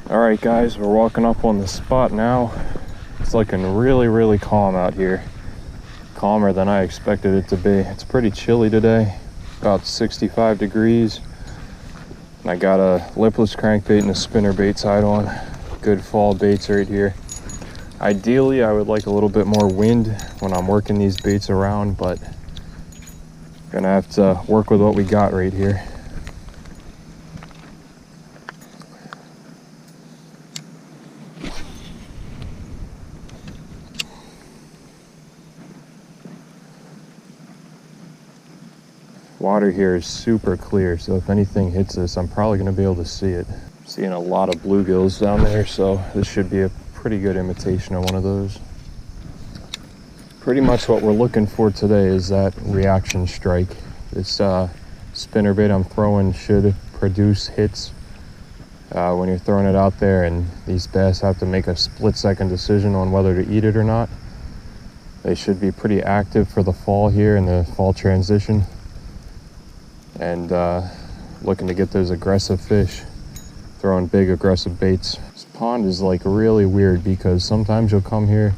All right, guys, we're walking up on the spot now. It's looking really calm out here. Calmer than I expected it to be. It's pretty chilly today, about 65 degrees. And I got a lipless crankbait and a spinnerbait tied on. Good fall baits right here. Ideally, I would like a little bit more wind when I'm working these baits around, but gonna have to work with what we got right here. Water here is super clear, so if anything hits this, I'm probably going to be able to see it. I'm seeing a lot of bluegills down there, so this should be a pretty good imitation of one of those. Pretty much what we're looking for today is that reaction strike. This spinnerbait I'm throwing should produce hits when you're throwing it out there, and these bass have to make a split-second decision on whether to eat it or not. They should be pretty active for the fall here in the fall transition. And looking to get those aggressive fish, throwing big aggressive baits. This pond is like really weird because sometimes you'll come here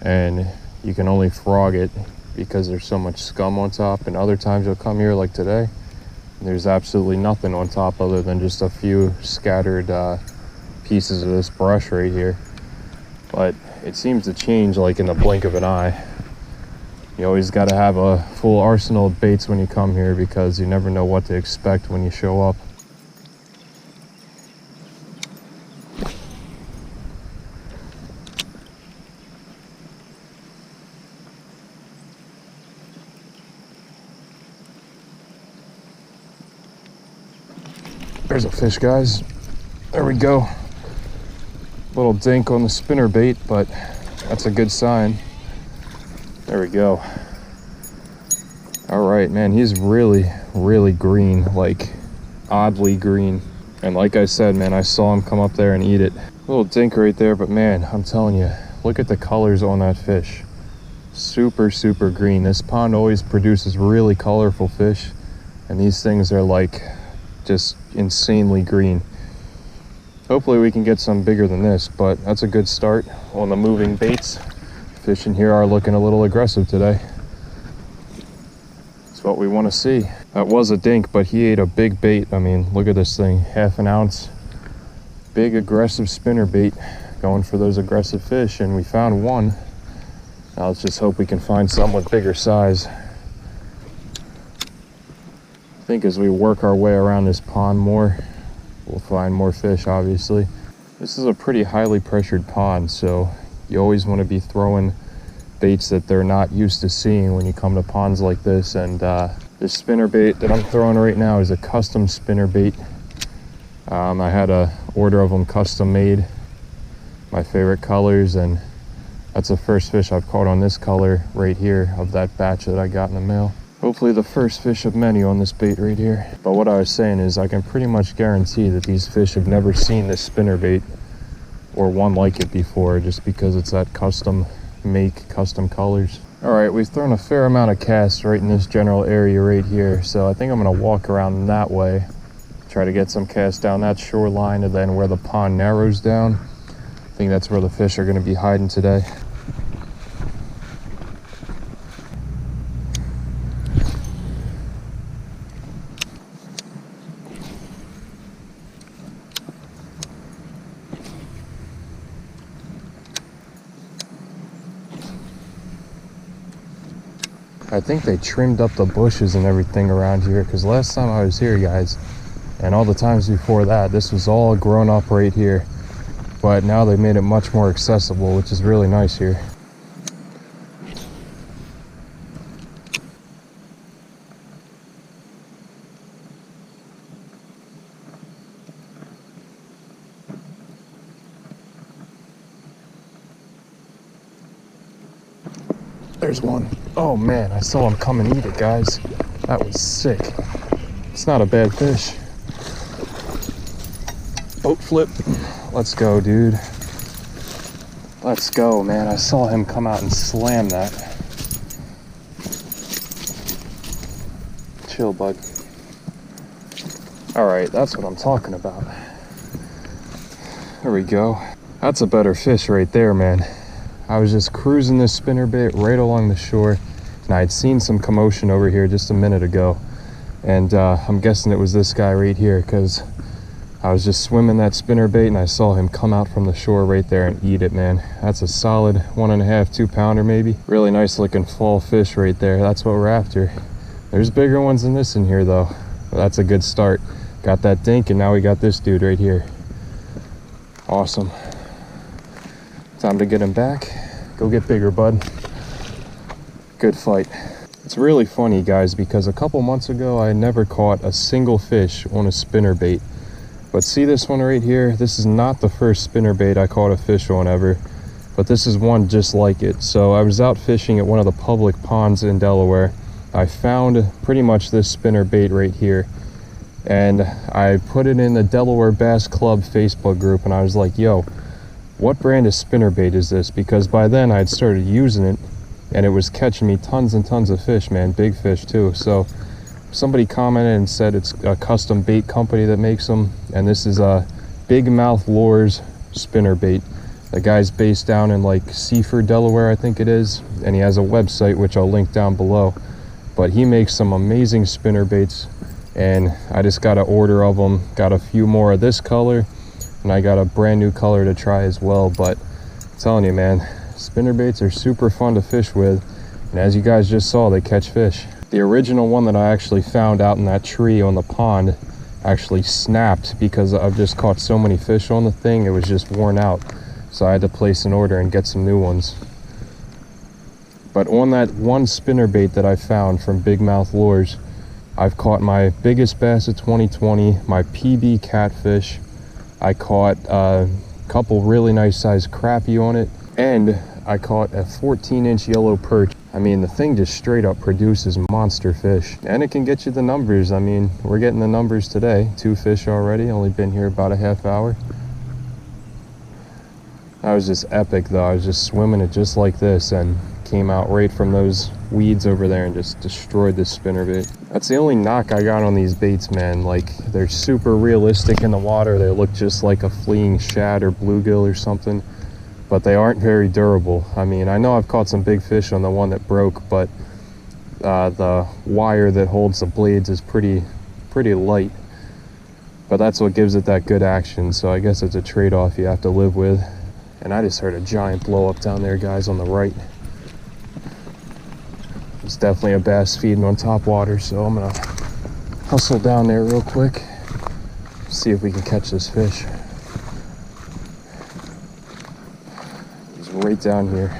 and you can only frog it because there's so much scum on top, and other times you'll come here like today and there's absolutely nothing on top other than just a few scattered pieces of this brush right here. But it seems to change like in the blink of an eye. You always got to have a full arsenal of baits when you come here because you never know what to expect when you show up. There's a fish, guys. There we go. Little dink on the spinnerbait, but that's a good sign. There we go. All right, man, he's really green, like oddly green. And like I said, man, I saw him come up there and eat it. Little dink right there, but man, I'm telling you, look at the colors on that fish. Super green. This pond always produces really colorful fish, and these things are like just insanely green. Hopefully we can get some bigger than this, but that's a good start on the moving baits. Fish in here are looking a little aggressive today. That's what we want to see. That was a dink, but he ate a big bait. I mean, look at this thing, 1/2 ounce. Big aggressive spinnerbait, going for those aggressive fish, and we found one. Now let's just hope we can find some with bigger size. I think as we work our way around this pond more, we'll find more fish, obviously. This is a pretty highly pressured pond, so you always want to be throwing baits that they're not used to seeing when you come to ponds like this. And this spinnerbait that I'm throwing right now is a custom spinnerbait. I had a order of them custom made, my favorite colors, and that's the first fish I've caught on this color right here of that batch that I got in the mail. Hopefully the first fish of many on this bait right here. But what I was saying is I can pretty much guarantee that these fish have never seen this spinnerbait or one like it before, just because it's that custom make, custom colors. All right, we've thrown a fair amount of casts right in this general area right here, so I think I'm gonna walk around that way, try to get some casts down that shoreline, and then where the pond narrows down, I think that's where the fish are gonna be hiding today. I think they trimmed up the bushes and everything around here, because last time I was here, guys, and all the times before that, this was all grown up right here. But now they made it much more accessible, which is really nice here. There's one. Oh man, I saw him come and eat it, guys. That was sick. It's not a bad fish. Boat flip. Let's go, dude. Let's go, man. I saw him come out and slam that. Chill, bud. All right, that's what I'm talking about. There we go. That's a better fish right there, man. I was just cruising this spinnerbait right along the shore, and I had seen some commotion over here just a minute ago. And I'm guessing it was this guy right here, because I was just swimming that spinnerbait and I saw him come out from the shore right there and eat it, man. That's a solid 1.5, 2 pounder maybe. Really nice looking fall fish right there. That's what we're after. There's bigger ones than this in here though. But that's a good start. Got that dink, and now we got this dude right here. Awesome. Time to get him back. Go get bigger, bud. Good fight. It's really funny, guys, because a couple months ago I never caught a single fish on a spinnerbait. But see this one right here? This is not the first spinnerbait I caught a fish on ever, but this is one just like it. So I was out fishing at one of the public ponds in Delaware. I found pretty much this spinnerbait right here, and I put it in the Delaware Bass Club Facebook group, and I was like, yo, what brand of spinnerbait is this? Because by then I had started using it, and it was catching me tons and tons of fish, man, big fish too. So somebody commented and said it's a custom bait company that makes them, and this is a Big Mouth Lures spinnerbait. The guy's based down in like Seaford, Delaware, I think it is, and he has a website which I'll link down below. But he makes some amazing spinnerbaits, and I just got an order of them. Got a few more of this color, and I got a brand new color to try as well. But I'm telling you, man, spinnerbaits are super fun to fish with, and as you guys just saw, they catch fish. The original one that I actually found out in that tree on the pond actually snapped because I've just caught so many fish on the thing. It was just worn out, so I had to place an order and get some new ones. But on that one spinnerbait that I found from Big Mouth Lures, I've caught my biggest bass of 2020, my PB catfish. I caught a couple really nice sized crappie on it, and I caught a 14-inch yellow perch. I mean, the thing just straight up produces monster fish, and it can get you the numbers. I mean, we're getting the numbers today. 2 fish already, only been here about a half hour. That was just epic though. I was just swimming it just like this and came out right from those weeds over there and just destroyed this spinnerbait. That's the only knock I got on these baits, man. Like, they're super realistic in the water. They look just like a fleeing shad or bluegill or something, but they aren't very durable. I mean, I know I've caught some big fish on the one that broke, but the wire that holds the blades is pretty light. But that's what gives it that good action, so I guess it's a trade-off you have to live with. And I just heard a giant blow up down there, guys, on the right. It's definitely a bass feeding on top water, so I'm gonna hustle down there real quick, see if we can catch this fish. He's right down here.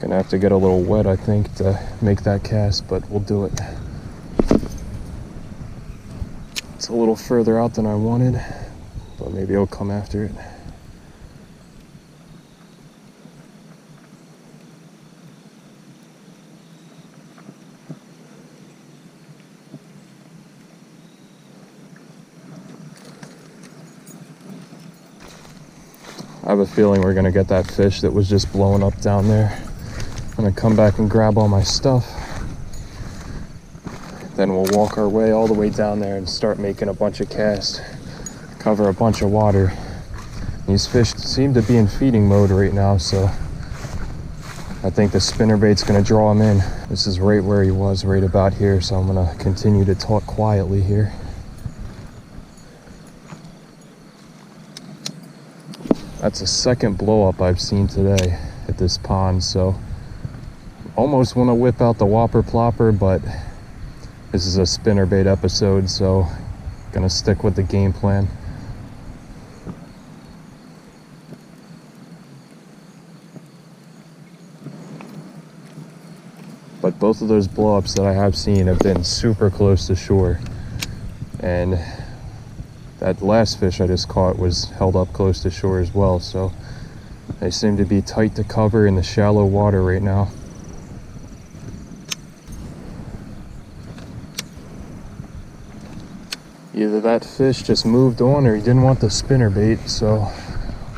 Gonna have to get a little wet, I think, to make that cast, but we'll do it. It's a little further out than I wanted, but maybe he'll come after it. I have a feeling we're gonna get that fish that was just blowing up down there. I'm gonna come back and grab all my stuff. Then we'll walk our way all the way down there and start making a bunch of casts, cover a bunch of water. These fish seem to be in feeding mode right now, so I think the spinnerbait's gonna draw him in. This is right where he was, right about here, so I'm gonna continue to talk quietly here. That's the second blow up I've seen today at this pond, so almost want to whip out the whopper plopper, but this is a spinnerbait episode, so gonna stick with the game plan. But both of those blow ups that I have seen have been super close to shore, and that last fish I just caught was held up close to shore as well, so they seem to be tight to cover in the shallow water right now. Either that fish just moved on or he didn't want the spinnerbait, so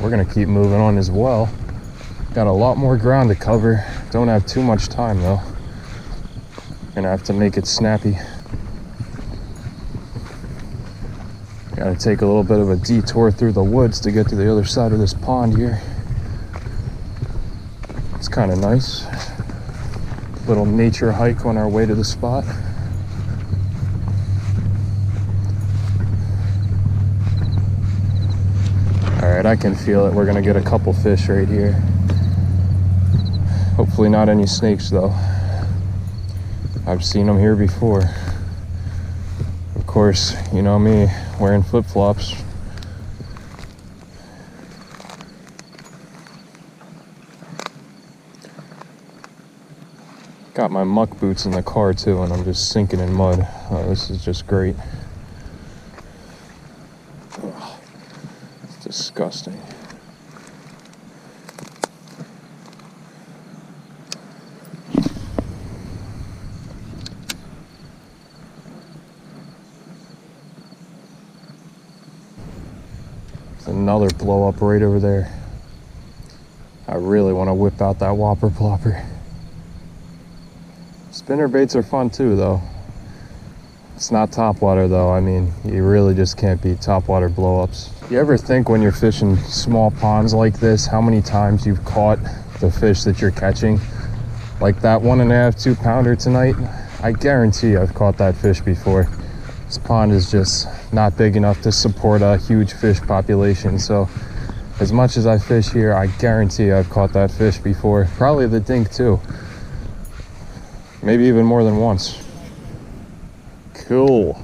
we're gonna keep moving on as well. Got a lot more ground to cover. Don't have too much time though. Gonna have to make it snappy. Gotta take a little bit of a detour through the woods to get to the other side of this pond here. It's kind of nice. Little nature hike on our way to the spot. All right, I can feel it. We're gonna get a couple fish right here. Hopefully not any snakes though. I've seen them here before. Of course, you know me, wearing flip-flops. Got my muck boots in the car too, and I'm just sinking in mud. Oh, this is just great. Ugh, it's disgusting. There's another blow up right over there. I really want to whip out that whopper plopper. Spinner baits are fun too though. It's not topwater though. I mean, you really just can't beat topwater blow-ups. You ever think when you're fishing small ponds like this, how many times you've caught the fish that you're catching? Like that 1.5, 2 pounder tonight, I guarantee I've caught that fish before. This pond is just not big enough to support a huge fish population. So as much as I fish here, I guarantee I've caught that fish before. Probably the dink too. Maybe even more than once. Cool.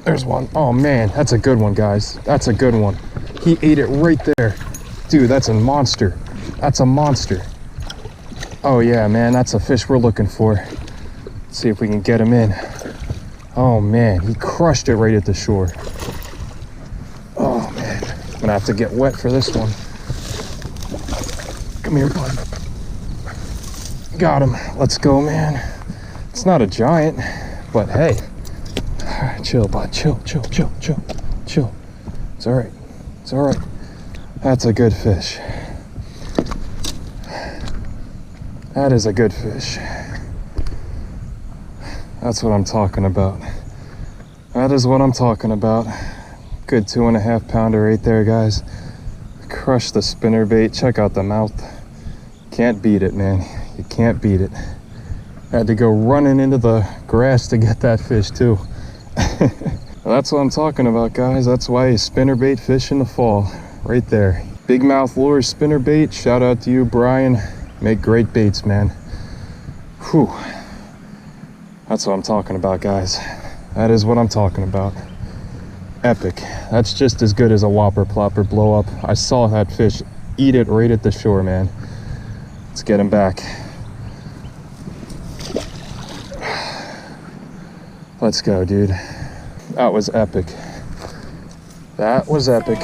There's one. Oh man, that's a good one, guys. That's a good one. He ate it right there. Dude, that's a monster. That's a monster. Oh yeah, man, that's a fish we're looking for. Let's see if we can get him in. Oh man, he crushed it right at the shore. Oh man, I'm gonna have to get wet for this one. Come here, bud. Got him. Let's go, man. It's not a giant, but hey. Chill, bud. Chill. It's all right. It's all right. That's a good fish. That is a good fish. That's what I'm talking about. That is what I'm talking about. Good 2.5 pounder right there, guys. Crush the spinnerbait. Check out the mouth. Can't beat it, man. You can't beat it. Had to go running into the grass to get that fish too. That's what I'm talking about, guys. That's why you spinnerbait fish in the fall. Right there. Big mouth lures, spinnerbait. Shout out to you, Brian. Make great baits, man. Whew. That's what I'm talking about, guys. That is what I'm talking about. Epic. That's just as good as a whopper plopper blow up. I saw that fish eat it right at the shore, man. Let's get him back. Let's go, dude. That was epic. That was epic.